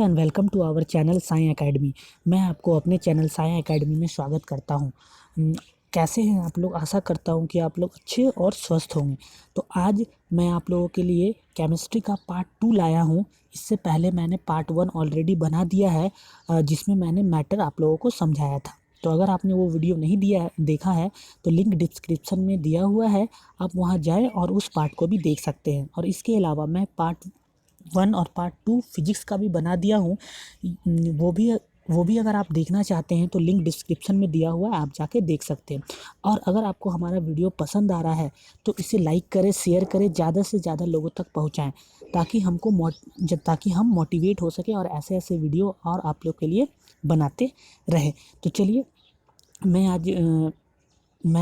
And welcome to our channel Sai academy. मैं आपको अपने चैनल साई एकेडमी में स्वागत करता हूं। कैसे हैं आप लोग? आशा करता हूं कि आप लोग अच्छे और स्वस्थ होंगे। तो आज मैं आप लोगों के लिए केमिस्ट्री का पार्ट 2 लाया हूं। इससे पहले मैंने पार्ट 1 ऑलरेडी बना दिया है, जिसमें मैंने मैटर आप लोगों को समझाया था। तो अगर आपने वो वीडियो नहीं देखा है तो लिंक डिस्क्रिप्शन में दिया हुआ है, आप वहाँ जाएँ और उस पार्ट को भी देख सकते हैं। और इसके अलावा मैं पार्ट 1 और पार्ट 2 फिजिक्स का भी बना दिया हूँ। वो भी अगर आप देखना चाहते हैं तो लिंक डिस्क्रिप्शन में दिया हुआ है, आप जाके देख सकते हैं। और अगर आपको हमारा वीडियो पसंद आ रहा है तो इसे लाइक करें, शेयर करें, ज़्यादा से ज़्यादा लोगों तक पहुँचाएँ, ताकि हम मोटिवेट हो सकें और ऐसे ऐसे वीडियो और आप लोग के लिए बनाते रहें। तो चलिए मैं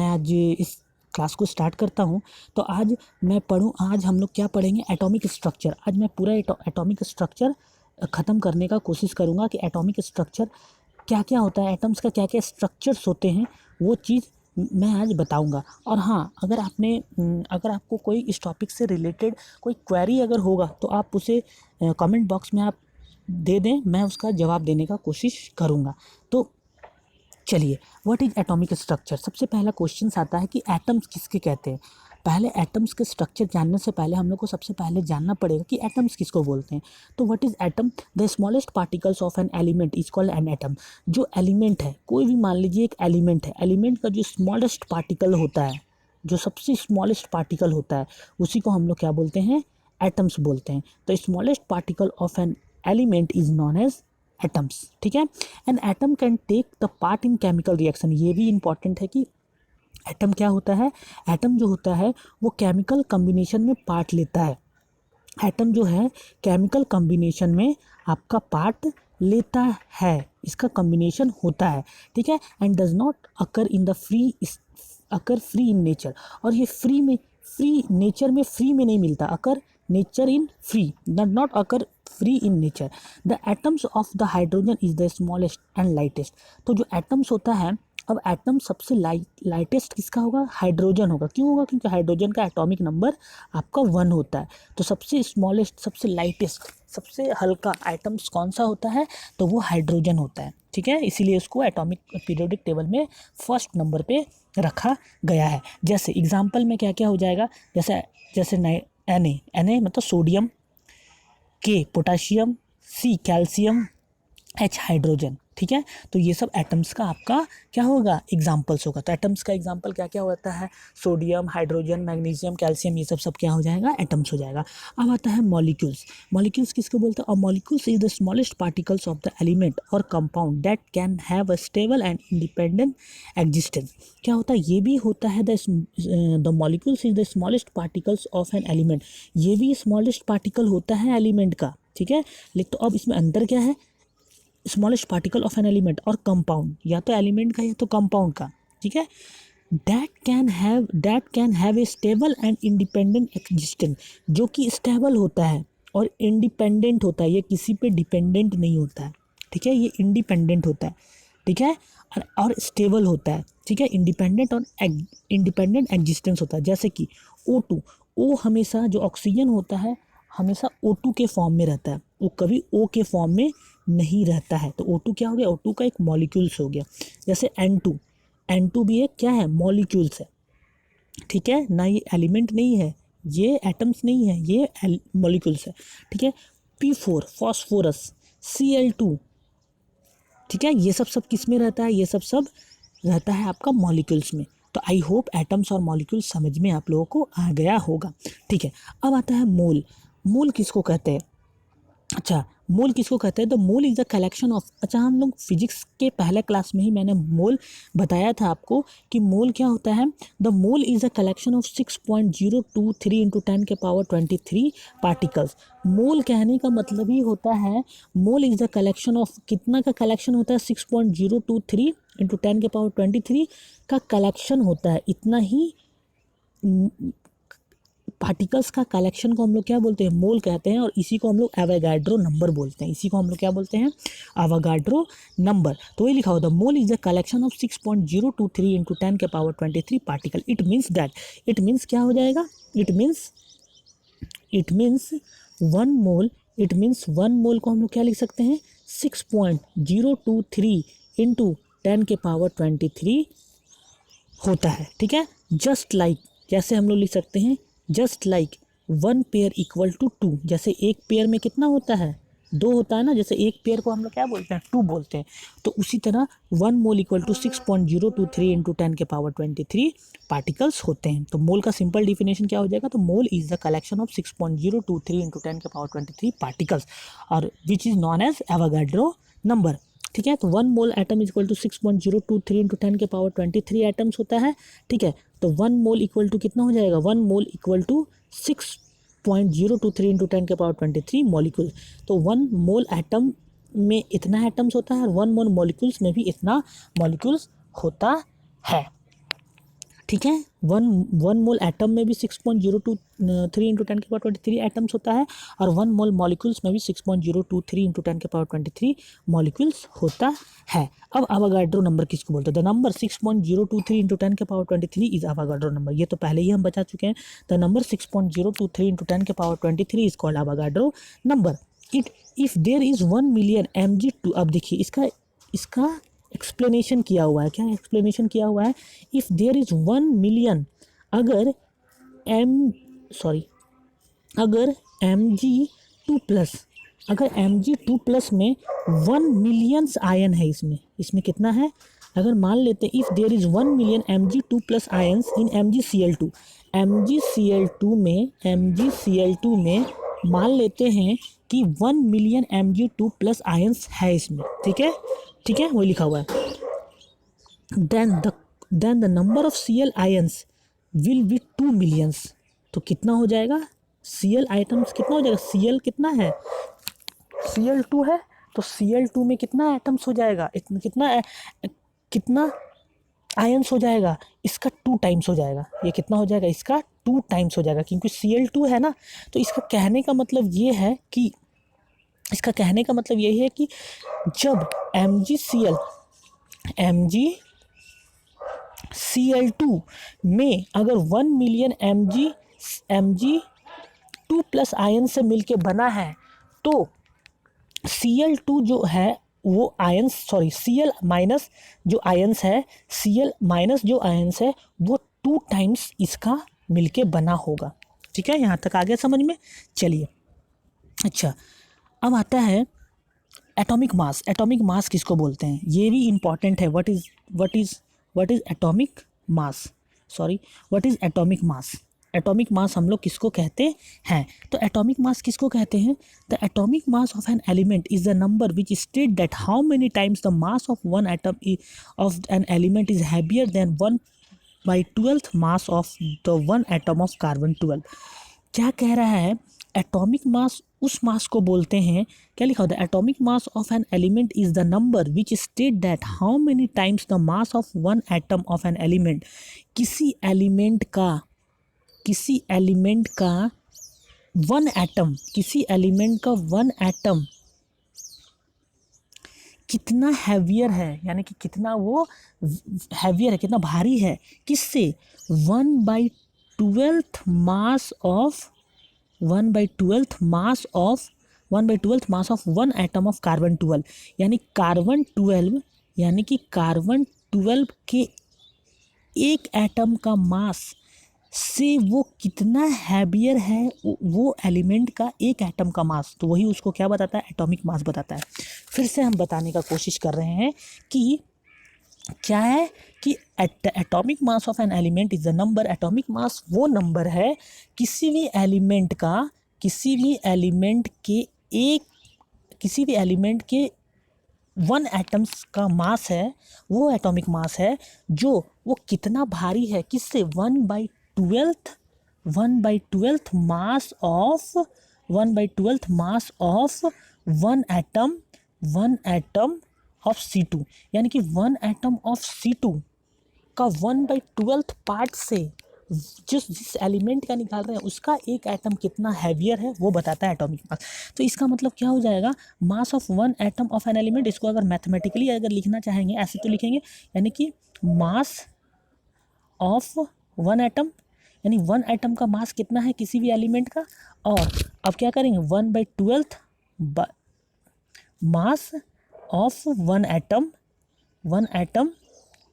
आज इस क्लास को स्टार्ट करता हूँ। तो आज हम लोग क्या पढ़ेंगे? Atomic structure. आज मैं पूरा एटॉमिक स्ट्रक्चर ख़त्म करने का कोशिश करूँगा कि एटॉमिक स्ट्रक्चर क्या क्या होता है, एटम्स का क्या क्या स्ट्रक्चर्स होते हैं, वो चीज़ मैं आज बताऊँगा। और हाँ, अगर आपको कोई इस टॉपिक से रिलेटेड कोई क्वेरी अगर होगा तो आप उसे कमेंट बॉक्स में आप दे दें, मैं उसका जवाब देने का कोशिश करूँगा। तो चलिए, व्हाट इज एटॉमिक स्ट्रक्चर। सबसे पहला क्वेश्चन आता है कि एटम्स किसके कहते हैं। पहले एटम्स के स्ट्रक्चर जानने से पहले हम लोग को सबसे पहले जानना पड़ेगा कि एटम्स किसको बोलते हैं। तो what is atom? The smallest particles of an element is called an atom. जो एलिमेंट है, कोई भी मान लीजिए एक एलिमेंट है, एलिमेंट का जो स्मॉलेस्ट पार्टिकल होता है, जो सबसे स्मॉलेस्ट पार्टिकल होता है, उसी को हम लोग क्या बोलते हैं? एटम्स बोलते हैं। तो smallest particle of an element is known as atoms. ठीक है। An atom can take the part in chemical reaction. ये भी इंपॉर्टेंट है कि एटम क्या होता है। एटम जो होता है वो केमिकल कम्बिनेशन में पार्ट लेता है। एटम जो है केमिकल कम्बिनेशन में आपका पार्ट लेता है, इसका कम्बिनेशन होता है। ठीक है। And does not occur free in nature. और ये फ्री नेचर में फ्री में नहीं मिलता। Occur nature in free, not occur free in nature. The atoms of the hydrogen is the smallest and lightest. तो जो एटम्स होता है, अब एटम सबसे लाइटेस्ट किसका होगा? हाइड्रोजन होगा। क्यों होगा? क्योंकि हाइड्रोजन का एटॉमिक नंबर आपका 1 होता है। तो सबसे स्मॉलेस्ट, सबसे लाइटेस्ट, सबसे हल्का एटम्स कौन सा होता है? तो वो हाइड्रोजन होता है। ठीक है। इसीलिए उसको एटॉमिक पीरियोडिक टेबल में फर्स्ट नंबर पे रखा गया है। जैसे एग्जाम्पल में क्या क्या हो जाएगा, जैसे Na मतलब sodium, K potassium, C calcium, H hydrogen. ठीक है। तो ये सब एटम्स का आपका क्या होगा? एग्जाम्पल्स होगा। तो एटम्स का एग्जाम्पल क्या क्या होता है? सोडियम, हाइड्रोजन, मैग्नीशियम, कैल्शियम, ये सब क्या हो जाएगा? एटम्स हो जाएगा। अब आता है मॉलिक्यूल्स। मॉलिक्यूल्स किसको बोलते हैं? और molecules is the smallest particles of the element और compound that can have a stable and independent existence. क्या होता है? ये भी होता है the molecules is the smallest particles of an element. ये भी स्मॉलेस्ट पार्टिकल होता है एलिमेंट का। ठीक है। तो अब इसमें अंतर क्या है? Smallest particle of an element और कंपाउंड, या तो एलिमेंट का या तो कंपाउंड का। ठीक है। That can have a stable and independent existence. जो कि स्टेबल होता है और इंडिपेंडेंट होता है, ये किसी पे डिपेंडेंट नहीं होता है। ठीक है। ये इंडिपेंडेंट होता है। ठीक है। और स्टेबल होता है। ठीक है। इंडिपेंडेंट एग्जिस्टेंस होता है। जैसे कि O2, ओ हमेशा, जो ऑक्सीजन होता है हमेशा O2 के फॉर्म में रहता है, वो कभी O के फॉर्म में नहीं रहता है। तो O2 क्या हो गया? O2 का एक मॉलिक्यूल्स हो गया। जैसे N2 भी एक क्या है? मॉलिक्यूल्स है। ठीक है ना। ये एलिमेंट नहीं है, ये एटम्स नहीं है, ये मॉलिक्यूल्स है। ठीक है। P4 phosphorus, Cl2। ठीक है। ये सब किस में रहता है? ये सब रहता है आपका मॉलिक्यूल्स में। तो आई होप एटम्स और मॉलिक्यूल्स समझ में आप लोगों को आ गया होगा। ठीक है। अब आता है मोल। मोल किसको कहते हैं? अच्छा, मोल किसको कहते हैं? The mole is the collection of. अच्छा, हम लोग फिजिक्स के पहले क्लास में ही मैंने मोल बताया था आपको कि मोल क्या होता है। The mole is the collection of 6.023 into 10 के पावर 23 पार्टिकल्स। मोल कहने का मतलब ही होता है, मोल इज द कलेक्शन ऑफ, कितना का कलेक्शन होता है? 6.023 इंटू 10 के पावर 23 का कलेक्शन होता है। इतना ही पार्टिकल्स का कलेक्शन को हम लोग क्या बोलते हैं? मोल कहते हैं। और इसी को हम लोग एवोगाड्रो नंबर बोलते हैं। इसी को हम लोग क्या बोलते हैं? Avogadro number. तो वही लिखा होता है, मोल is the collection of 6.023 into 10 के पावर 23 पार्टिकल। इट मीन्स क्या हो जाएगा? It means 1 mole it means 1 मोल को हम लोग क्या लिख सकते हैं 6.023 इंटू 10⁻23 होता है। ठीक है, जस्ट लाइक जैसे हम लोग लिख सकते हैं just like 1 pair equal to 2, जैसे एक पेयर में कितना होता है 2 होता है ना, जैसे एक पेयर को हम लोग क्या बोलते हैं 2 बोलते हैं, तो उसी तरह 1 mole equal to 6.023 into 10⁻23 particles होते हैं। तो मोल का सिंपल डिफिनेशन क्या हो जाएगा, तो mole is the collection of 6.023 into 10⁻23 particles और which is known as Avogadro number. ठीक है, तो 1 mole atom is equal to 6.023 into 10⁻23 atoms होता है। ठीक है, तो 1 मोल इक्वल टू कितना हो जाएगा, 1 mole equal to 6.023 into 10⁻23 molecule. तो 1 मोल एटम में इतना एटम्स होता है और 1 मोल मॉलिक्यूल्स में भी इतना मॉलिक्यूल्स होता है। ठीक है, वन मोल एटम में भी 6.023 इंटू 10⁻23 एटम्स होता है और 1 मोल मॉलिक्यूल्स में भी 6.023 इंटू 10⁻23 मॉलिक्यूल्स होता है। अब अवोगाड्रो नंबर किसको बोलते हैं, the number 6.023 into 10⁻23 is Avogadro number. ये तो पहले ही हम बता चुके हैं, the number 6.023 into 10⁻23 is called Avogadro number. If there is 1 million mg2, अब देखिए इसका एक्सप्लेनेशन किया हुआ है, क्या एक्सप्लेनेशन किया हुआ है, इफ़ देयर इज़ 1 मिलियन, अगर Mg2 प्लस, अगर Mg2 प्लस में 1 मिलियंस आयन है, इसमें कितना है, अगर मान लेते हैं if there is 1 million Mg2 plus ions in MgCl2, MgCl2 में मान लेते हैं कि 1 मिलियन Mg2 प्लस आयन्स है इसमें। ठीक है, वही लिखा हुआ है, then the number of Cl ions will be 2 millions. तो कितना हो जाएगा, Cl आइटम्स कितना हो जाएगा, Cl कितना है, Cl2 है, तो Cl2 में कितना एटम्स हो जाएगा, कितना आयन्स हो जाएगा, इसका 2 टाइम्स हो जाएगा। ये कितना हो जाएगा, इसका 2 टाइम्स हो जाएगा, क्योंकि Cl2 है ना। तो इसका कहने का मतलब ये है कि जब MgCl2 में अगर 1 मिलियन Mg2 प्लस आयन से मिलके बना है, तो Cl2 जो है वो आयंस, Cl माइनस जो आयंस है वो 2 टाइम्स इसका मिलके बना होगा। ठीक है, यहाँ तक आ गया समझ में। चलिए, अच्छा, अब आता है एटॉमिक मास। एटॉमिक मास किसको बोलते हैं, ये भी इम्पॉर्टेंट है। What is atomic mass, what is atomic mass. Atomic mass हम लोग किसको कहते हैं, तो एटॉमिक मास किसको कहते हैं, the atomic mass of an element is the number which state that how many times the mass of one atom of an element is heavier than 1/12 mass of the one atom of carbon 12। क्या कह रहा है, atomic mass उस मास को बोलते हैं, क्या लिखा होता है, atomic mass of an element is the number which state that how many times the mass of one atom of an element. किसी एलिमेंट का वन एटम कितना हैवियर है, यानी कि कितना वो हैवियर है, कितना भारी है, किससे, 1/12 मास of one atom of carbon 12, यानी कार्बन 12 के एक एटम का मास से वो कितना हैवियर है वो एलिमेंट का एक एटम का मास, तो वही उसको क्या बताता है, एटॉमिक मास बताता है। फिर से हम बताने का कोशिश कर रहे हैं कि क्या है, कि atomic mass of an element is the number. Atomic mass वो नंबर है किसी भी एलिमेंट के 1 एटम्स का मास है, वो एटॉमिक मास है जो वो कितना भारी है, किससे, 1/12 मास of one atom of C2, यानी कि 1 एटम ऑफ C2 का 1/12 पार्ट से जिस एलिमेंट का निकाल रहे हैं उसका एक एटम कितना हैवियर है वो बताता है एटॉमिक मास। तो इसका मतलब क्या हो जाएगा, mass of 1 atom of an element, इसको अगर मैथमेटिकली अगर लिखना चाहेंगे ऐसे तो लिखेंगे, यानी कि मास ऑफ 1 एटम, यानी 1 एटम का मास कितना है किसी भी एलिमेंट का, और अब क्या करेंगे 1/12 मास of one atom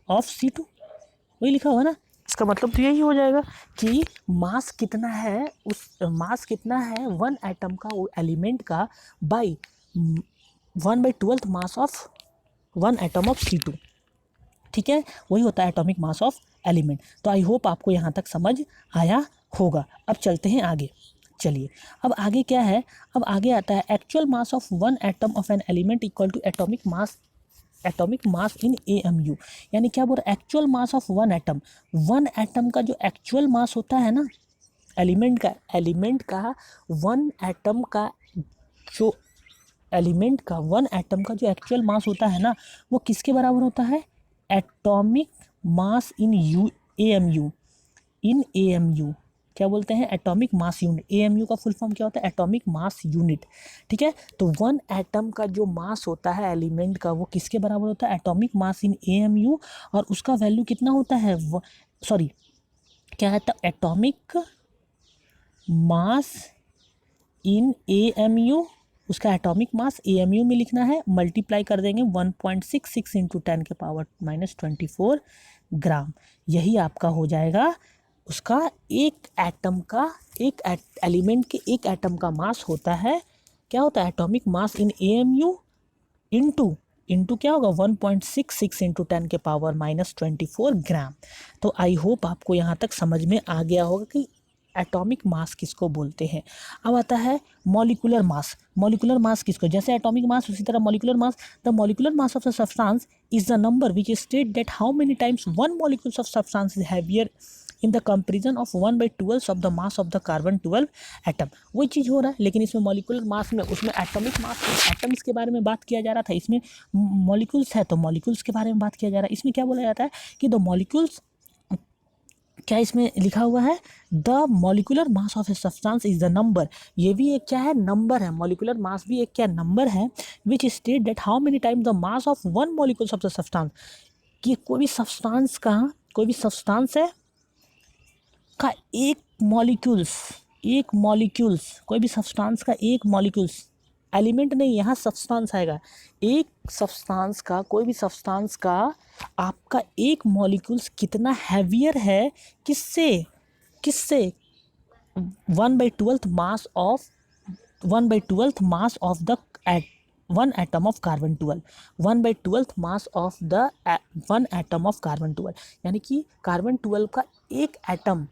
of C2, वही लिखा होगा ना। इसका मतलब तो यही हो जाएगा कि मास कितना है, उस मास कितना है वन एटम का, वो एलिमेंट का, by 1/12 mass of one atom of C2, ठीक है, वही होता है एटॉमिक मास ऑफ एलिमेंट। तो आई होप आपको यहाँ तक समझ आया होगा। अब चलते हैं आगे। चलिए अब आगे क्या है, अब आगे आता है actual mass of one atom of an element equal to atomic mass in AMU। यानी क्या बोल रहा है, actual mass of one atom का जो एक्चुअल मास होता है ना एलिमेंट का वन एटम का जो एक्चुअल मास होता है ना, वो किसके बराबर होता है, एटॉमिक मास इन AMU। क्या बोलते हैं, एटॉमिक मास यूनिट। AMU का फुल फॉर्म क्या होता है, एटॉमिक मास यूनिट, ठीक है। तो वन एटम का जो मास होता है एलिमेंट का, वो किसके बराबर होता है, एटॉमिक मास इन AMU। और उसका वैल्यू कितना होता है, क्या है, एटॉमिक मास इन AMU। उसका एटॉमिक मास AMU में लिखना है, मल्टीप्लाई कर देंगे 1.66 इंटू 10⁻⁻24 ग्राम। यही आपका हो जाएगा उसका एक एलिमेंट के एक एटम का मास होता है, क्या होता है, atomic mass in AMU into क्या होगा 1.66 इंटू 10⁻⁻24 ग्राम। तो आई होप आपको यहाँ तक समझ में आ गया होगा कि एटॉमिक मास किसको बोलते हैं। अब आता है मॉलिक्यूलर मास किसको, जैसे एटॉमिक मास उसी तरह molecular mass. The molecular mass of the substance is the number which state that how many times one molecules of substance is heavier in the comparison of 1/12 of the mass of the carbon 12 atom. वही चीज़ हो रहा है, लेकिन इसमें molecular mass में, उसमें atomic mass atoms के बारे में बात किया जा रहा था, इसमें मॉलिक्यूल्स है तो मॉलिक्यूल्स के बारे में बात किया जा रहा है। इसमें क्या बोला जाता है कि द मॉलिक्यूल्स, क्या इसमें लिखा हुआ है, the molecular mass of a substance is the number. ये भी एक क्या है, नंबर है, मॉलिक्यूलर मास भी एक क्या नंबर है, which state that how many times the mass of one molecules of the substance. कि कोई भी सब्सटेंस है का एक मॉलिक्यूल्स कोई भी सब्सटेंस का एक मॉलिक्यूल्स, एलिमेंट नहीं, यहाँ सब्सटेंस आएगा, एक सब्सटेंस का, कोई भी सब्सटेंस का आपका एक मॉलिक्यूल्स कितना हैवियर है, किससे 1/12 mass of the one atom of carbon 12, 1/12 mass of the one atom of carbon 12। यानी कि कार्बन 12 का एक एटम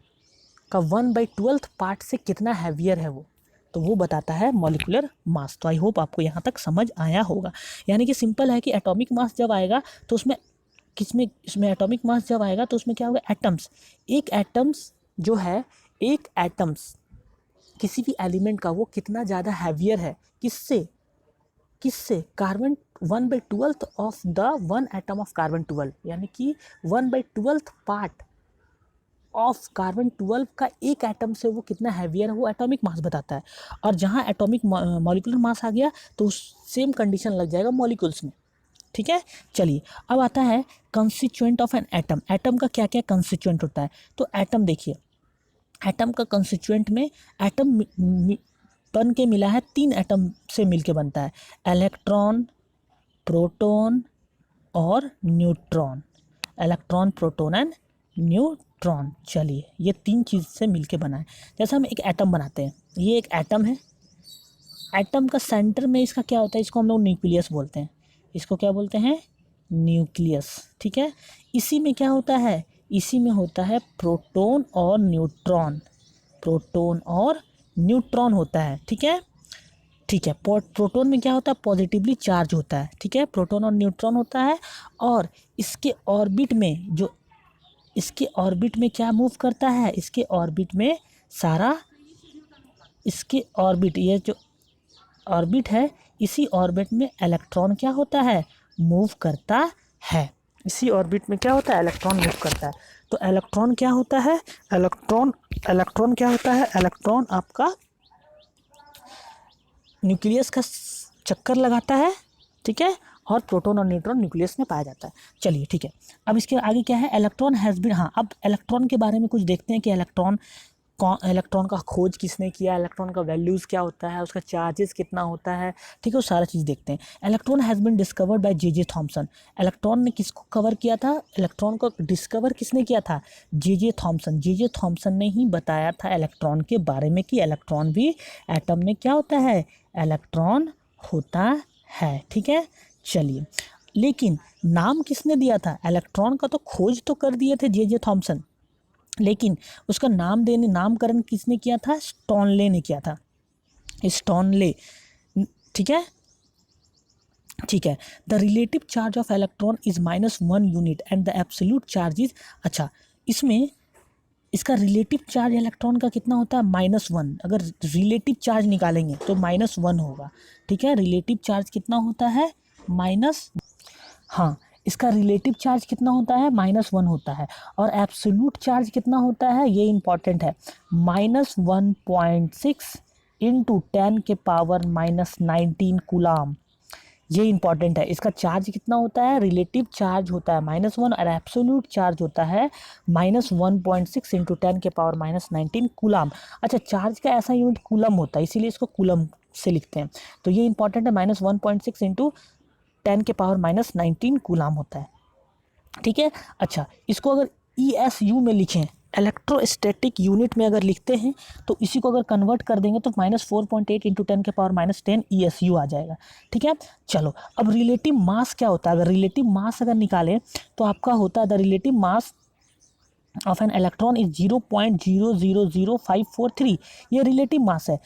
का 1/12 पार्ट से कितना हैवियर है वो, तो वो बताता है मॉलिक्यूलर मास। तो आई होप आपको यहाँ तक समझ आया होगा। यानी कि सिंपल है कि एटॉमिक मास जब आएगा तो उसमें इसमें एटॉमिक मास जब आएगा तो उसमें क्या होगा, एटम्स, एक एटम्स किसी भी एलिमेंट का वो कितना ज़्यादा हैवियर है, किससे carbon 1/12 of the one atom of carbon 12। यानी कि 1/12 पार्ट ऑफ कार्बन 12 का एक एटम से वो कितना हैवियर है, वो एटॉमिक मास बताता है। और जहाँ एटॉमिक मॉलिक्यूलर मास आ गया तो सेम कंडीशन लग जाएगा मॉलिक्यूल्स में, ठीक है। चलिए अब आता है कंस्टिट्यूएंट ऑफ एन एटम का क्या क्या कंस्टिट्यूएंट होता है। तो एटम देखिए, एटम का कंस्टिट्यूएंट में एटम बन के मिला है, 3 एटम से मिलके बनता है, इलेक्ट्रॉन, प्रोटॉन और neutron. Electron, proton and neutron. चलिए ये 3 चीज़ से मिलके बना है। जैसे हम एक एटम बनाते हैं, ये एक एटम है, एटम का सेंटर में इसका क्या होता है, इसको हम लोग न्यूक्लियस बोलते हैं। इसको क्या बोलते हैं, न्यूक्लियस, ठीक है। इसी में क्या होता है, इसी में होता है प्रोटॉन और न्यूट्रॉन होता है, ठीक है। प्रोटॉन में क्या होता है, पॉजिटिवली चार्ज होता है, ठीक है, प्रोटॉन और न्यूट्रॉन होता है। और इसके ऑर्बिट में क्या मूव करता है, इसके ऑर्बिट में ये जो ऑर्बिट है, इसी ऑर्बिट में इलेक्ट्रॉन क्या होता है, मूव करता है। इसी ऑर्बिट में क्या होता है, इलेक्ट्रॉन मूव करता है। तो इलेक्ट्रॉन क्या होता है, इलेक्ट्रॉन आपका न्यूक्लियस का चक्कर लगाता है, ठीक है, और प्रोटॉन और न्यूट्रॉन न्यूक्लियस में पाया जाता है। चलिए ठीक है, अब इसके आगे क्या है, इलेक्ट्रॉन हैज़ बीन, हाँ अब इलेक्ट्रॉन के बारे में कुछ देखते हैं कि इलेक्ट्रॉन इलेक्ट्रॉन का खोज किसने किया, इलेक्ट्रॉन का वैल्यूज़ क्या होता है, उसका चार्जेस कितना होता है, ठीक है, वो सारा चीज़ देखते हैं। Electron has been discovered by J Thomson. Electron ने किसको कवर किया था, इलेक्ट्रॉन को डिस्कवर किसने किया था, जे थॉमसन। जे थॉमसन ने ही बताया था इलेक्ट्रॉन के बारे में कि इलेक्ट्रॉन भी एटम में क्या होता है, इलेक्ट्रॉन होता है, ठीक है। चलिए, लेकिन नाम किसने दिया था, इलेक्ट्रॉन का तो खोज तो कर दिए थे जे थॉमसन, लेकिन उसका नामकरण किसने किया था, स्टोनले ने किया था, स्टोनले, ठीक है। ठीक है, the relative charge of electron is -1 unit and the absolute charge is, अच्छा इसमें इसका रिलेटिव चार्ज इलेक्ट्रॉन का कितना होता है, -1। अगर रिलेटिव चार्ज निकालेंगे तो -1 होगा, ठीक है। रिलेटिव चार्ज कितना होता है, माइनस, हाँ इसका रिलेटिव चार्ज कितना होता है, -1 होता है। और एब्सोल्यूट चार्ज कितना होता है, ये इंपॉर्टेंट है, -1.6 इंटू 10 के पावर -19 कूलाम, ये इंपॉर्टेंट है। इसका चार्ज कितना होता है, रिलेटिव चार्ज होता है -1 और एब्सोल्यूट चार्ज होता है -1.6 इंटू 10 के पावर -19 कूलाम। अच्छा, चार्ज का ऐसा यूनिट कूलम होता है, इसीलिए इसको कूलम से लिखते हैं, तो ये इंपॉर्टेंट है, -1.6 इंटू 10 के पावर -19 कूलाम होता है, ठीक है। अच्छा, इसको अगर ESU में लिखें, इलेक्ट्रोस्टैटिक यूनिट में अगर लिखते हैं तो इसी को अगर कन्वर्ट कर देंगे तो -4.8 इंटू 10 के पावर -10 ESU आ जाएगा, ठीक है। चलो, अब रिलेटिव मास क्या होता है, अगर रिलेटिव मास अगर निकालें तो आपका होता है the relative mass of an electron is 0.000543, ये रिलेटिव मास है।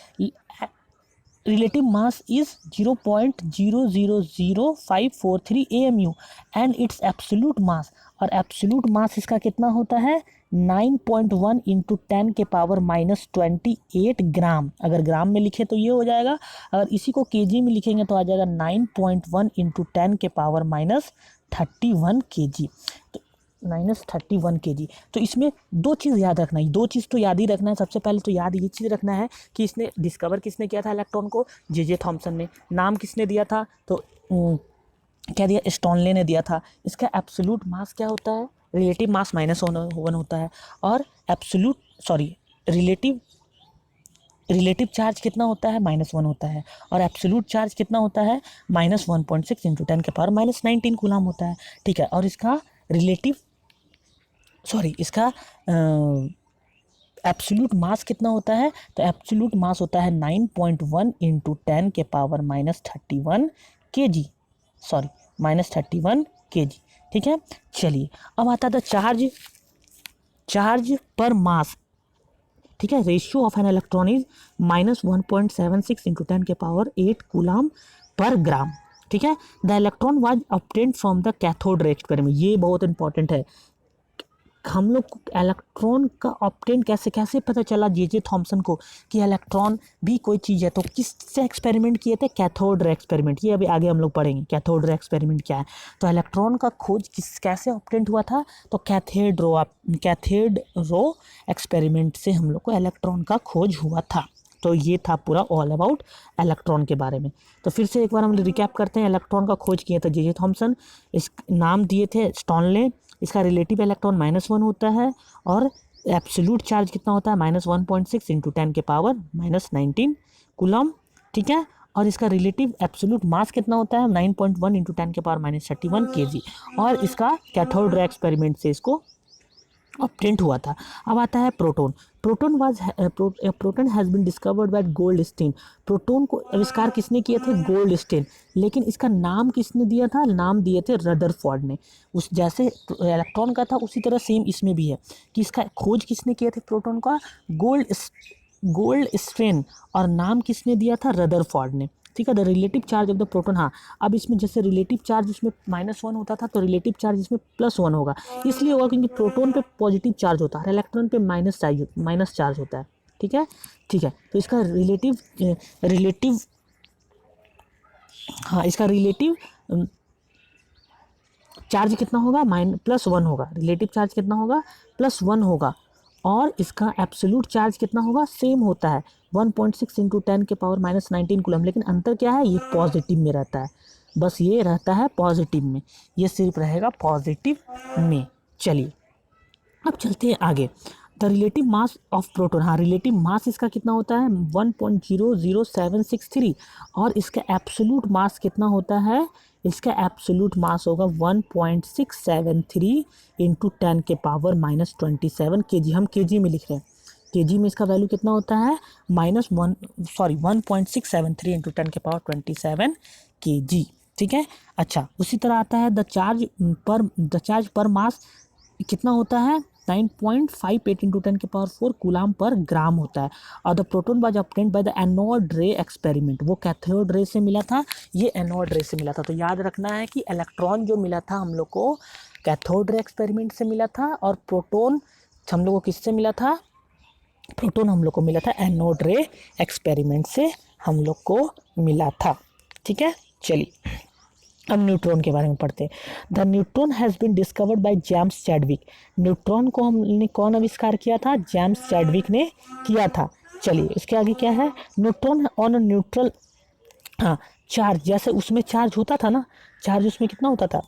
Relative mass is 0.000543 AMU and it's absolute मास, और एब्सोल्यूट मास इसका कितना होता है, 9.1 इंटू 10 के पावर -28 ग्राम। अगर ग्राम में लिखे तो ये हो जाएगा, अगर इसी को केजी में लिखेंगे तो आ जाएगा 9.1 इंटू 10 के पावर -31 kg, तो -31 kg। तो इसमें दो चीज़ याद रखना है, दो चीज़ तो याद ही रखना है। सबसे पहले तो याद ये चीज़ रखना है कि इसने डिस्कवर किसने किया था इलेक्ट्रॉन को, जे थॉमसन ने। नाम किसने दिया था, तो क्या दिया, स्टोनले ने दिया था। इसका एब्सोल्यूट मास क्या होता है, रिलेटिव मास -1 होता है, और एब्सोल्यूट रिलेटिव चार्ज कितना होता है, -1 होता है, और एब्सोल्यूट चार्ज कितना होता है, -1.6 इंटू 10 के पावर -19 कूलाम होता है, ठीक है। और इसका इसका एब्सोल्यूट मास कितना होता है, तो एब्सोल्यूट मास होता है 9.1 इंटू 10 के पावर -31 kg, -31 kg, ठीक है। चलिए, अब आता था चार्ज पर मास, ठीक है। Ratio of an electron is -1.76 into 10 के पावर 8 कूलाम पर ग्राम, ठीक है। The electron was obtained from the cathode ray experiment, ये बहुत इंपॉर्टेंट है। हम लोग को इलेक्ट्रॉन का ऑब्टेन कैसे पता चला जे थॉमसन को कि इलेक्ट्रॉन भी कोई चीज़ है, तो किससे एक्सपेरिमेंट किए थे, कैथोड रे एक्सपेरिमेंट। ये अभी आगे हम लोग पढ़ेंगे कैथोड रे एक्सपेरिमेंट क्या है। तो इलेक्ट्रॉन का खोज कैसे ऑब्टेन हुआ था, तो कैथोड रो एक्सपेरिमेंट से हम लोग को इलेक्ट्रॉन का खोज हुआ था। तो ये था पूरा ऑल अबाउट इलेक्ट्रॉन के बारे में। तो फिर से एक बार हम रिकैप करते हैं, इलेक्ट्रॉन का खोज किए थे जे थॉमसन, इस नाम दिए थे स्टोनले, इसका रिलेटिव इलेक्ट्रॉन -1 होता है, और एब्सोल्यूट चार्ज कितना होता है, -1.6 इंटू 10 के पावर -19 कूलम, ठीक है। और इसका रिलेटिव एब्सोल्यूट मास कितना होता है, 9.1 इंटू 10 के पावर -31 kg, और इसका कैथोड रे एक्सपेरिमेंट से इसको ऑब्टेन्ड हुआ था। अब आता है proton. Proton has been discovered by Goldstein. Proton को आविष्कार किसने किए थे, गोल्डस्टीन, लेकिन इसका नाम किसने दिया था, नाम दिए थे रदरफोर्ड ने। उस जैसे इलेक्ट्रॉन का था उसी तरह सेम इसमें भी है कि इसका खोज किसने किया था, प्रोटॉन का गोल्डस्टीन, और नाम किसने दिया था, रदरफोर्ड ने, ठीक है। The relative charge of the proton, हाँ अब इसमें जैसे रिलेटिव चार्ज इसमें -1 होता था, तो रिलेटिव चार्ज इसमें +1 होगा, इसलिए होगा क्योंकि प्रोटॉन पे पॉजिटिव चार्ज होता है, इलेक्ट्रॉन पे माइनस चार्ज होता है, ठीक है। तो इसका रिलेटिव हाँ इसका रिलेटिव चार्ज कितना होगा, +1 होगा, रिलेटिव चार्ज कितना होगा, +1 होगा, और इसका एब्सोल्यूट चार्ज कितना होगा, सेम होता है 1.6 इंटू 10 के पावर -19 कूलम, लेकिन अंतर क्या है, ये पॉजिटिव में रहता है, बस ये रहता है पॉजिटिव में, ये सिर्फ रहेगा पॉजिटिव में। चलिए, अब चलते हैं आगे। The relative mass of proton, हाँ रिलेटिव मास इसका कितना होता है 1.00763 और इसका एब्सोल्यूट मास कितना होता है, इसका एब्सोल्यूट मास होगा 1.673 इंटू 10 के पावर माइनस 27 kg। हम kg में लिख रहे हैं, kg में इसका वैल्यू कितना होता है 1.673 इंटू 10 के पावर 27 kg। ठीक है। अच्छा उसी तरह आता है द चार्ज पर मास कितना होता है 9.58 इंटू 10 के पावर 4 कूलाम पर ग्राम होता है। और the proton was obtained by the anode रे एक्सपेरिमेंट, वो कैथोड रे से मिला था, ये एनोड रे से मिला था। तो याद रखना है कि इलेक्ट्रॉन जो मिला था हम लोग को कैथोड रे एक्सपेरिमेंट से मिला था और प्रोटॉन हम लोग को किससे मिला था, प्रोटॉन हम लोग को मिला था एनोड रे एक्सपेरिमेंट से हम लोग को मिला था। ठीक है। चलिए अब न्यूट्रॉन के बारे में पढ़ते हैं। The neutron has been discovered by James Chadwick, neutron को हमने कौन आविष्कार किया था, जेम्स चैडविक ने किया था। चलिए इसके आगे क्या है, न्यूट्रॉन ऑन न्यूट्रल, हाँ चार्ज, जैसे उसमें चार्ज होता था ना, चार्ज उसमें कितना होता था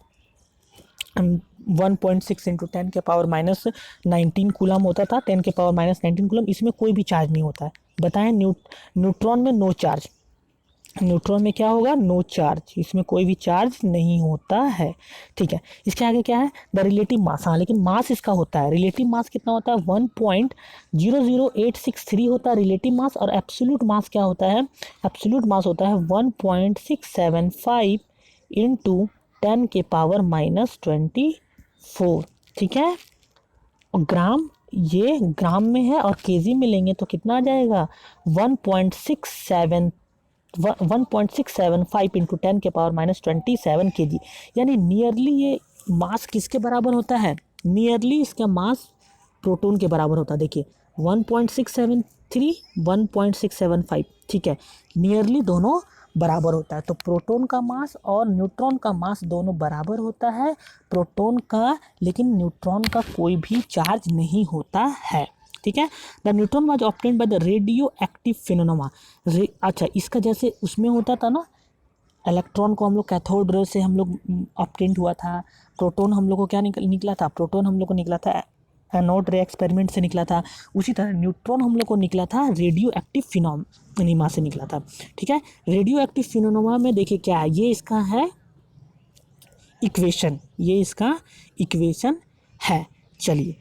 1.6 इंटू 10 के पावर माइनस 19 कूलम होता था, 10 के पावर माइनस 19 कूलम। इसमें कोई भी चार्ज नहीं होता है, बताएं न्यूट्रॉन में नो चार्ज, न्यूट्रॉन में क्या होगा नो चार्ज, इसमें कोई भी चार्ज नहीं होता है। ठीक है। इसके आगे क्या है द रिलेटिव मास, हाँ लेकिन मास इसका होता है, रिलेटिव मास कितना होता है 1.00863 होता है रिलेटिव मास, और एब्सोल्यूट मास क्या होता है, एब्सोल्यूट मास होता है 1.675 इंटू 10 के पावर माइनस 24। ठीक है। और ग्राम, ये ग्राम में है और केजी में लेंगे तो कितना आ जाएगा 1.675 इंटू 10 के पावर माइनस 27 kg, यानी नियरली ये मास किसके बराबर होता है, नियरली इसका मास प्रोटॉन के बराबर होता है। देखिए 1.673 1.675, ठीक है, नियरली दोनों बराबर होता है। तो प्रोटॉन का मास और न्यूट्रॉन का मास दोनों बराबर होता है, प्रोटॉन का, लेकिन न्यूट्रॉन का कोई भी चार्ज नहीं होता है। ठीक है। The neutron was obtained by the radio active phenomena, अच्छा इसका जैसे उसमें होता था ना, इलेक्ट्रॉन को हम लोग कैथोड रे से हम लोग ऑब्टेन्ड हुआ था, प्रोटॉन हम लोग को क्या निकला था, प्रोटॉन हम लोग को निकला था एनोड रे एक्सपेरिमेंट से निकला था, उसी तरह न्यूट्रॉन हम लोग को निकला था रेडियो एक्टिव फिनोमेना से निकला था। ठीक है। रेडियो एक्टिव फिनोमेना में देखिए क्या है, ये इसका है इक्वेशन, ये इसका इक्वेशन है। चलिए